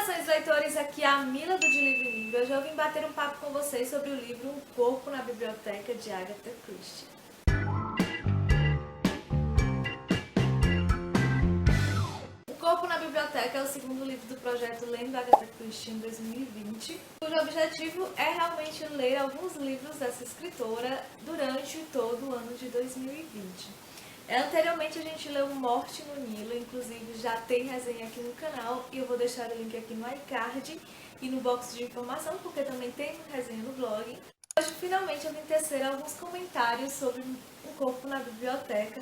Saudações, leitores! Aqui é a Mila do De Livro em Livro. Hoje eu vim bater um papo com vocês sobre o livro Um Corpo na Biblioteca, de Agatha Christie. Um Corpo na Biblioteca é o segundo livro do projeto Lendo Agatha Christie em 2020, cujo objetivo é realmente ler alguns livros dessa escritora durante todo o ano de 2020. Anteriormente a gente leu Morte no Nilo, inclusive já tem resenha aqui no canal e eu vou deixar o link aqui no iCard e no box de informação, porque também tem resenha no blog. Hoje finalmente eu vim tecer alguns comentários sobre Um Corpo na Biblioteca,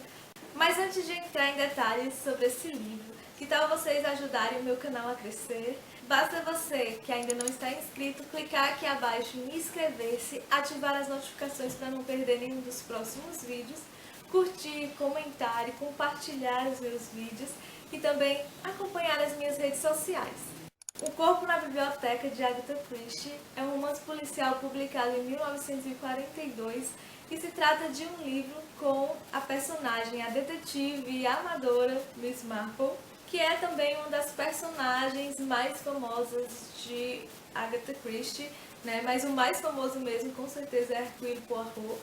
mas antes de entrar em detalhes sobre esse livro, que tal vocês ajudarem o meu canal a crescer? Basta você, que ainda não está inscrito, clicar aqui abaixo em inscrever-se, ativar as notificações para não perder nenhum dos próximos vídeos, curtir, comentar e compartilhar os meus vídeos e também acompanhar as minhas redes sociais. O Corpo na Biblioteca, de Agatha Christie, é um romance policial publicado em 1942 e se trata de um livro com a personagem, a detetive amadora Miss Marple, que é também uma das personagens mais famosas de Agatha Christie, né? Mas o mais famoso mesmo com certeza é Hercule Poirot.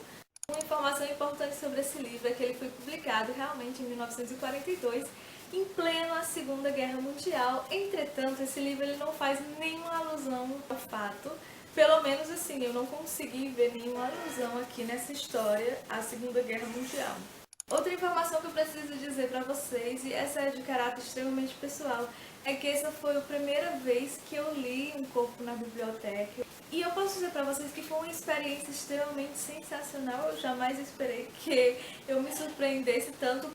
Uma informação importante sobre esse livro é que ele foi publicado realmente em 1942, em plena Segunda Guerra Mundial. Entretanto, esse livro ele não faz nenhuma alusão ao fato, pelo menos assim, eu não consegui ver nenhuma alusão aqui nessa história à Segunda Guerra Mundial. Outra informação que eu preciso dizer para vocês, e essa é de caráter extremamente pessoal, é que essa foi a primeira vez que eu li Um Corpo na Biblioteca. E eu posso dizer para vocês que foi uma experiência extremamente sensacional. Eu jamais esperei que eu me surpreendesse tanto.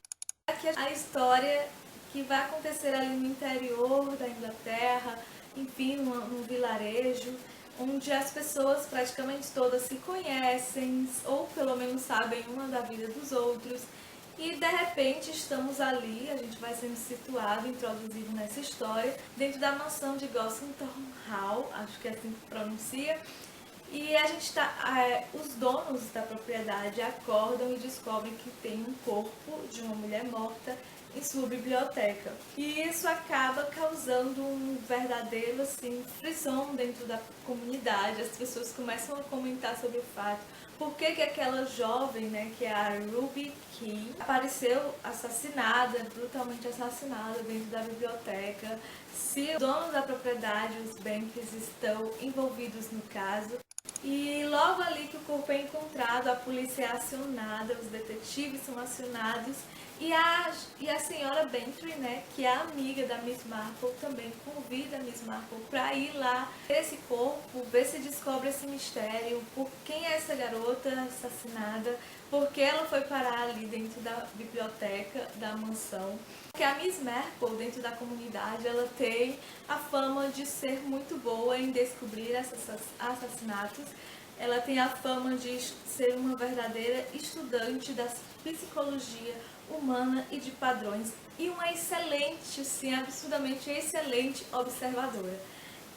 Que a história que vai acontecer ali no interior da Inglaterra, enfim, num vilarejo, onde as pessoas praticamente todas se conhecem, ou pelo menos sabem uma da vida dos outros. E de repente estamos ali, a gente vai sendo situado, introduzido nessa história, dentro da mansão de Gossington Hall, acho que é assim que pronuncia. E a gente os donos da propriedade acordam e descobrem que tem um corpo de uma mulher morta em sua biblioteca. E isso acaba causando um verdadeiro frisson dentro da comunidade. As pessoas começam a comentar sobre o fato. Por que aquela jovem, né, que é a Ruby Key, apareceu assassinada, brutalmente assassinada dentro da biblioteca? Se os donos da propriedade, os Banks, estão envolvidos no caso. E logo ali que o corpo é encontrado, a polícia é acionada, os detetives são acionados e a senhora Bentry, né, que é amiga da Miss Marple, também convida a Miss Marple para ir lá ver esse corpo, ver se descobre esse mistério, por quem é essa garota assassinada, por que ela foi parar ali dentro da biblioteca da mansão. Porque a Miss Marple, dentro da comunidade, ela tem a fama de ser muito boa em descobrir esses assassinatos. Ela tem a fama de ser uma verdadeira estudante da psicologia humana e de padrões e uma excelente, sim, absurdamente excelente observadora.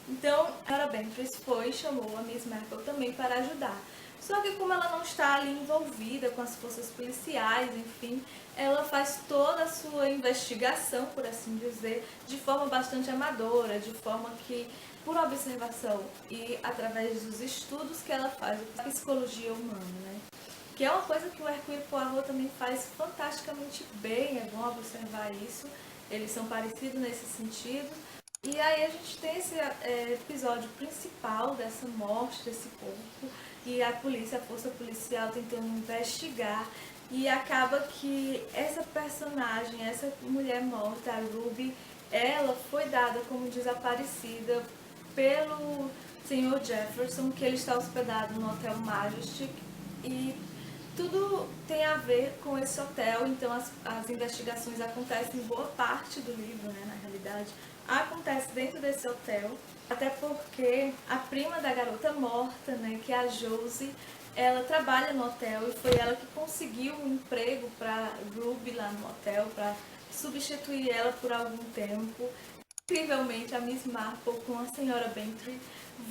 Então, a senhora Bentry foi e chamou a Miss Marple também para ajudar. Só que como ela não está ali envolvida com as forças policiais, enfim, ela faz toda a sua investigação, por assim dizer, de forma bastante amadora, de forma que, por observação e através dos estudos que ela faz da psicologia humana, né? Que é uma coisa que o Hercule Poirot também faz fantasticamente bem, é bom observar isso, eles são parecidos nesse sentido. E aí a gente tem esse episódio principal dessa morte, desse corpo, e a polícia, a força policial tentando investigar, e acaba que essa personagem, essa mulher morta, a Ruby, ela foi dada como desaparecida pelo Sr. Jefferson, que ele está hospedado no Hotel Majestic, e tudo tem a ver com esse hotel. Então as investigações acontecem, boa parte do livro, né, na realidade, acontece dentro desse hotel, até porque a prima da garota morta, né, que é a Josie, ela trabalha no hotel e foi ela que conseguiu um emprego para Ruby lá no hotel, para substituir ela por algum tempo. Incrivelmente, a Miss Marple com a senhora Bentry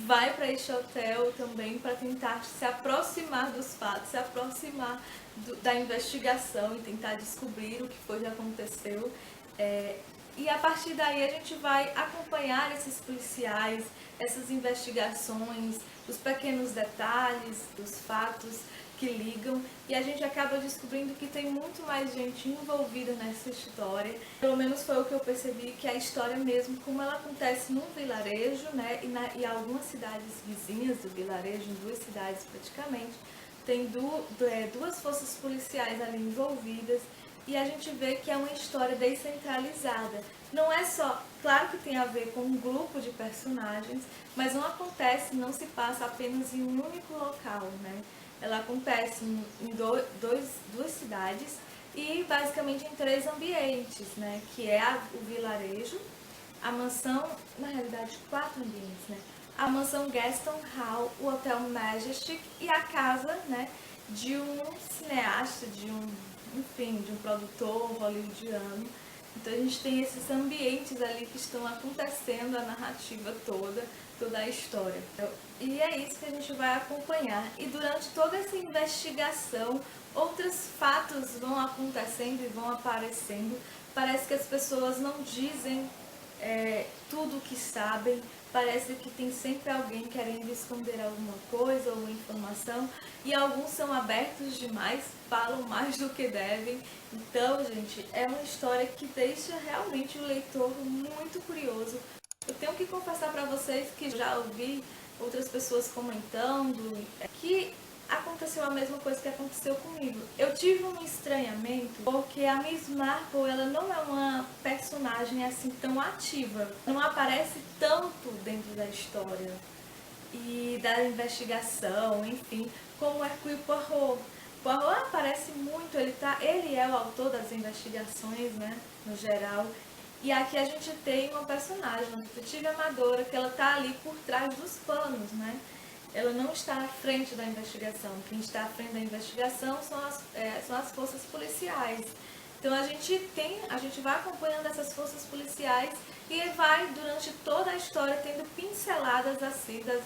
vai para este hotel também para tentar se aproximar dos fatos, se aproximar da investigação e tentar descobrir o que foi que aconteceu. E a partir daí a gente vai acompanhar esses policiais, essas investigações, os pequenos detalhes, os fatos que ligam, e a gente acaba descobrindo que tem muito mais gente envolvida nessa história. Pelo menos foi o que eu percebi, que a história mesmo, como ela acontece num vilarejo, né, e algumas cidades vizinhas do vilarejo, em 2 cidades praticamente, tem duas forças policiais ali envolvidas, e a gente vê que é uma história descentralizada. Não é só, claro que tem a ver com um grupo de personagens, mas não acontece, não se passa apenas em um único local, né? Ela acontece em duas cidades e basicamente em 3 ambientes, né? Que é o vilarejo, a mansão, na realidade 4 ambientes, né? A mansão Gaston Hall, o Hotel Majestic e a casa, né, de um cineasta, de um produtor hollywoodiano. Então a gente tem esses ambientes ali que estão acontecendo a narrativa toda a história. E é isso que a gente vai acompanhar. E durante toda essa investigação, outros fatos vão acontecendo e vão aparecendo. Parece que as pessoas não dizem tudo o que sabem, parece que tem sempre alguém querendo esconder alguma coisa ou informação, e alguns são abertos demais, falam mais do que devem. Então, gente, é uma história que deixa realmente o leitor muito curioso. Eu tenho que confessar para vocês que já ouvi outras pessoas comentando que aconteceu a mesma coisa que aconteceu comigo. Eu tive um estranhamento porque a Miss Marple, ela não é uma personagem assim tão ativa, não aparece tanto dentro da história e da investigação, enfim, como Hercule Poirot. Poirot aparece muito, ele é o autor das investigações, né, no geral. E aqui a gente tem uma personagem, uma detetive amadora, que ela está ali por trás dos panos, né? Ela não está à frente da investigação. Quem está à frente da investigação são as forças policiais. Então a gente vai acompanhando essas forças policiais e vai, durante toda a história, tendo pinceladas assim das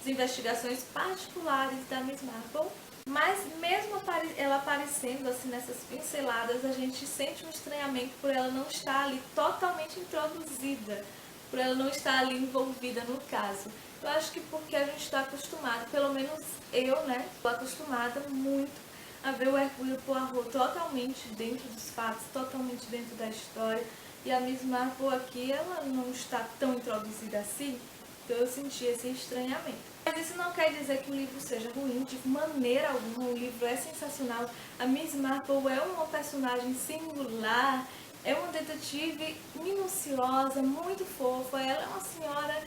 investigações particulares da Miss Marple. Mas mesmo ela aparecendo assim nessas pinceladas, a gente sente um estranhamento por ela não estar ali totalmente introduzida, por ela não estar ali envolvida no caso. Eu acho que porque a gente está acostumado, pelo menos eu, né, estou acostumada muito a ver o Hercule Poirot totalmente dentro dos fatos, totalmente dentro da história, e a Miss Marple aqui, ela não está tão introduzida assim, então eu senti esse estranhamento. Mas isso não quer dizer que o livro seja ruim, de maneira alguma. O livro é sensacional. A Miss Marple é uma personagem singular, é uma detetive minuciosa, muito fofa. Ela é uma senhora,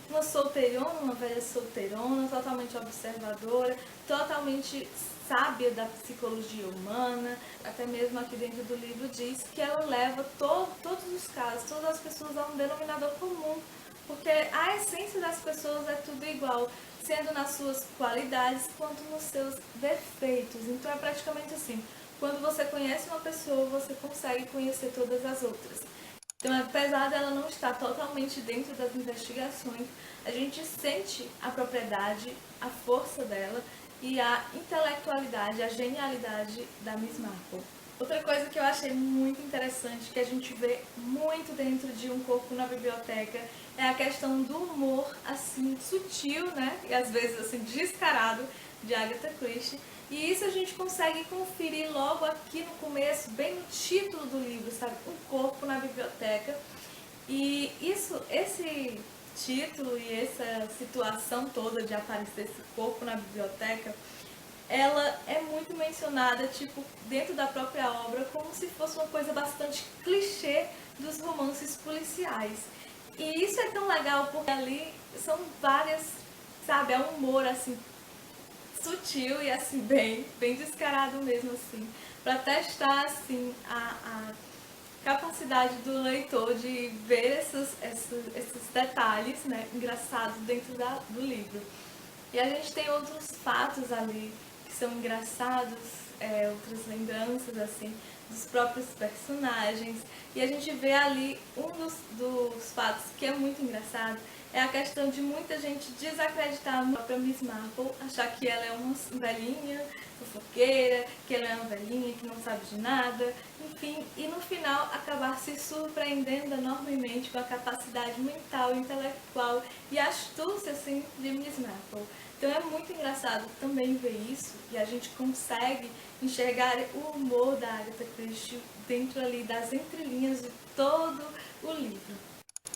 uma solteirona, uma velha solteirona, totalmente observadora, totalmente sábia da psicologia humana. Até mesmo aqui dentro do livro diz que ela leva todos os casos, todas as pessoas a um denominador comum, porque a essência das pessoas é tudo igual, sendo nas suas qualidades quanto nos seus defeitos. Então é praticamente assim, quando você conhece uma pessoa, você consegue conhecer todas as outras. Então, apesar dela não estar totalmente dentro das investigações, a gente sente a propriedade, a força dela e a intelectualidade, a genialidade da Miss Marple. Outra coisa que eu achei muito interessante, que a gente vê muito dentro de Um Corpo na Biblioteca, é a questão do humor, assim, sutil, né? E às vezes, assim, descarado, de Agatha Christie. E isso a gente consegue conferir logo aqui no começo, bem no título do livro, sabe? Um Corpo na Biblioteca. E esse título e essa situação toda de aparecer esse corpo na biblioteca, ela é muito mencionada, tipo, dentro da própria obra, como se fosse uma coisa bastante clichê dos romances policiais. E isso é tão legal porque ali são várias, sabe, é um humor assim sutil e assim bem descarado mesmo assim, para testar assim a capacidade do leitor de ver esses detalhes, né, engraçados dentro do livro. E a gente tem outros fatos ali que são engraçados, outras lembranças assim dos próprios personagens. E a gente vê ali um dos fatos que é muito engraçado, é a questão de muita gente desacreditar a própria Miss Marple, achar que ela é uma velhinha fofoqueira, que ela é uma velhinha que não sabe de nada, enfim, e no final acabar se surpreendendo enormemente com a capacidade mental, intelectual e astúcia assim, de Miss Marple. Então é muito engraçado também ver isso, e a gente consegue enxergar o humor da Agatha Christie dentro ali das entrelinhas de todo o livro.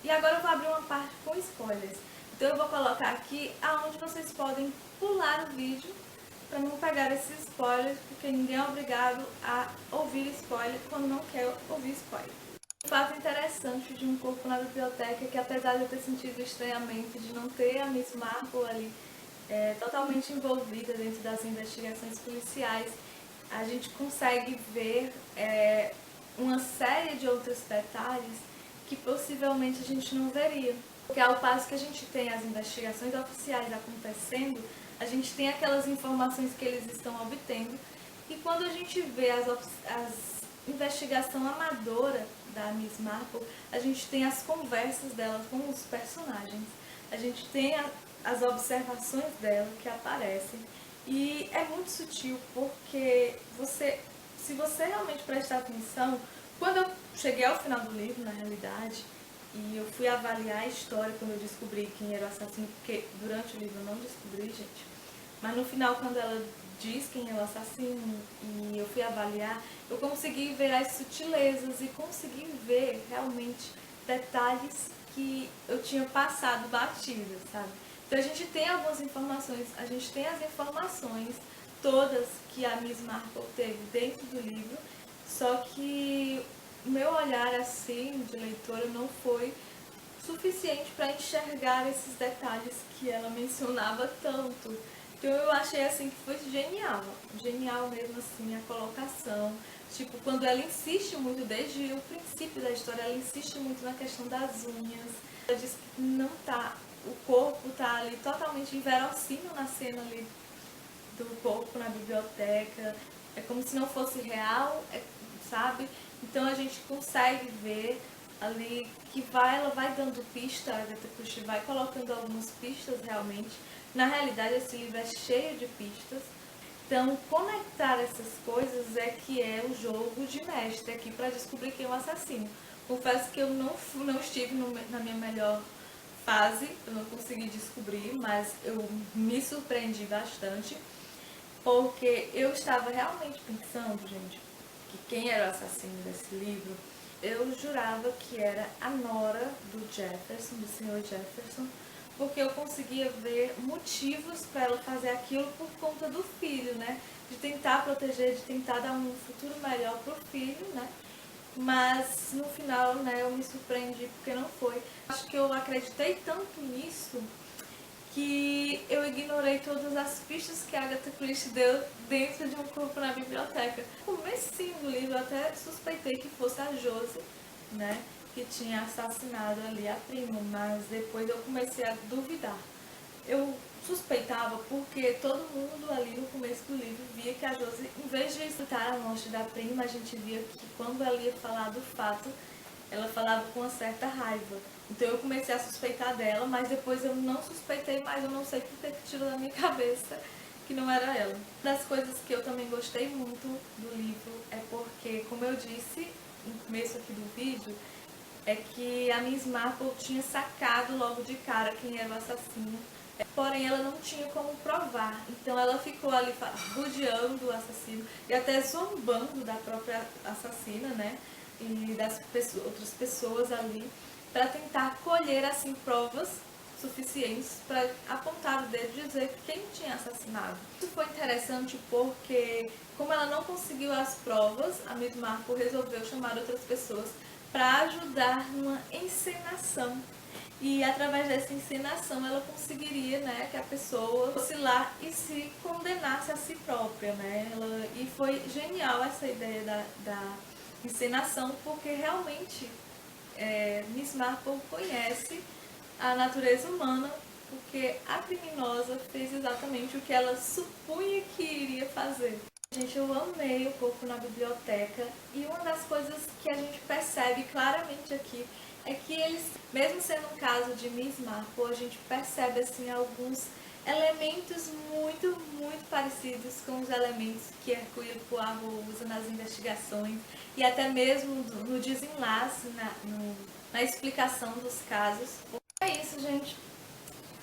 E agora eu vou abrir uma parte com spoilers. Então eu vou colocar aqui aonde vocês podem pular o vídeo para não pegar esses spoilers, porque ninguém é obrigado a ouvir spoiler quando não quer ouvir spoiler. Um fato interessante de Um Corpo na Biblioteca é que, apesar de eu ter sentido estranhamento de não ter a Miss Marple ali totalmente envolvida dentro das investigações policiais, a gente consegue ver uma série de outros detalhes que possivelmente a gente não veria. Porque ao passo que a gente tem as investigações oficiais acontecendo, a gente tem aquelas informações que eles estão obtendo, e quando a gente vê as investigação amadora da Miss Marple, a gente tem as conversas dela com os personagens, a gente tem as observações dela que aparecem, e é muito sutil, porque se você realmente prestar atenção, quando eu cheguei ao final do livro, na realidade, e eu fui avaliar a história quando eu descobri quem era o assassino, porque durante o livro eu não descobri, gente, mas no final, quando ela diz quem é o assassino e eu fui avaliar, eu consegui ver as sutilezas e consegui ver realmente detalhes que eu tinha passado batidas, sabe? Então a gente tem algumas informações, a gente tem as informações todas que a Miss Marple teve dentro do livro, só que o meu olhar assim de leitora não foi suficiente para enxergar esses detalhes que ela mencionava tanto. Então eu achei assim que foi genial mesmo assim a colocação. Tipo, quando ela insiste muito, desde o princípio da história, ela insiste muito na questão das unhas. Ela diz que não tá, o corpo tá ali totalmente inverossímil na cena ali do corpo na biblioteca. É como se não fosse real, sabe? Então a gente consegue ver ali que ela vai dando pista, a Agatha Christie vai colocando algumas pistas realmente. Na realidade, esse livro é cheio de pistas. Então, conectar essas coisas é que é o jogo de mestre aqui para descobrir quem é o assassino. Confesso que eu não estive na minha melhor fase, eu não consegui descobrir, mas eu me surpreendi bastante, porque eu estava realmente pensando, gente, que quem era o assassino desse livro, eu jurava que era a nora do Jefferson, do Sr. Jefferson, porque eu conseguia ver motivos para ela fazer aquilo por conta do filho, né? De tentar proteger, de tentar dar um futuro melhor pro filho, né? Mas no final, né, eu me surpreendi porque não foi. Acho que eu acreditei tanto nisso que eu ignorei todas as pistas que a Agatha Christie deu dentro de Um Corpo na Biblioteca. No comecinho do livro eu até suspeitei que fosse a Josie, né, que tinha assassinado ali a prima, mas depois eu comecei a duvidar. Eu suspeitava porque todo mundo ali no começo do livro via que a Josie, em vez de escutar a morte da prima, a gente via que quando ela ia falar do fato, ela falava com uma certa raiva. Então eu comecei a suspeitar dela, mas depois eu não suspeitei mais, eu não sei por que tirou da minha cabeça que não era ela. Uma das coisas que eu também gostei muito do livro é porque, como eu disse no começo aqui do vídeo, é que a Miss Marple tinha sacado logo de cara quem era o assassino, porém ela não tinha como provar, então ela ficou ali rodeando o assassino e até zombando da própria assassina, né, e das outras pessoas ali, para tentar colher assim provas suficientes para apontar o dedo e dizer quem tinha assassinado. Isso foi interessante porque, como ela não conseguiu as provas, a Miss Marple resolveu chamar outras pessoas para ajudar numa encenação. E através dessa encenação ela conseguiria, né, que a pessoa fosse lá e se condenasse a si própria, né? E foi genial essa ideia da encenação, porque realmente Miss Marple conhece a natureza humana, porque a criminosa fez exatamente o que ela supunha que iria fazer. Gente, eu amei O Corpo na Biblioteca, e uma das coisas que a gente percebe claramente aqui é que eles, mesmo sendo um caso de Miss Marple, a gente percebe assim alguns elementos muito parecidos com os elementos que Hercule Poirot usa nas investigações e até mesmo no desenlace, na explicação dos casos. É isso, gente.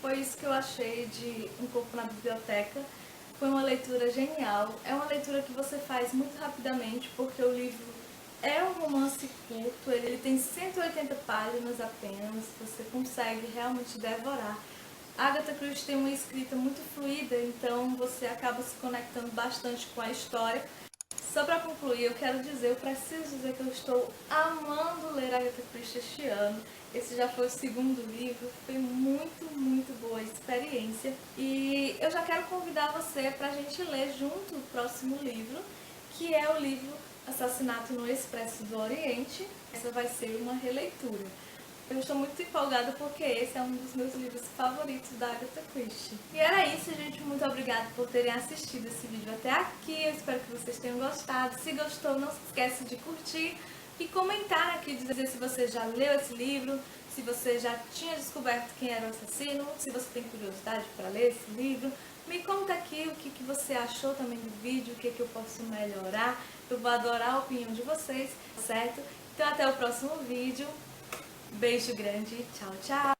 Foi isso que eu achei de Um Corpo na Biblioteca. Foi uma leitura genial. É uma leitura que você faz muito rapidamente, porque o livro é um romance curto, ele tem 180 páginas apenas, você consegue realmente devorar. Agatha Christie tem uma escrita muito fluida, então você acaba se conectando bastante com a história. Só para concluir, eu preciso dizer que eu estou amando ler Agatha Christie este ano. Esse já foi o segundo livro, foi muito boa a experiência. E eu já quero convidar você para a gente ler junto o próximo livro, que é o livro Assassinato no Expresso do Oriente. Essa vai ser uma releitura. Eu estou muito empolgada porque esse é um dos meus livros favoritos da Agatha Christie. E era isso, gente. Muito obrigada por terem assistido esse vídeo até aqui. Eu espero que vocês tenham gostado. Se gostou, não se esqueça de curtir e comentar aqui, dizer se você já leu esse livro, se você já tinha descoberto quem era o assassino, se você tem curiosidade para ler esse livro. Me conta aqui o que você achou também do vídeo, o que eu posso melhorar. Eu vou adorar a opinião de vocês, certo? Então até o próximo vídeo. Beijo grande, tchau, tchau!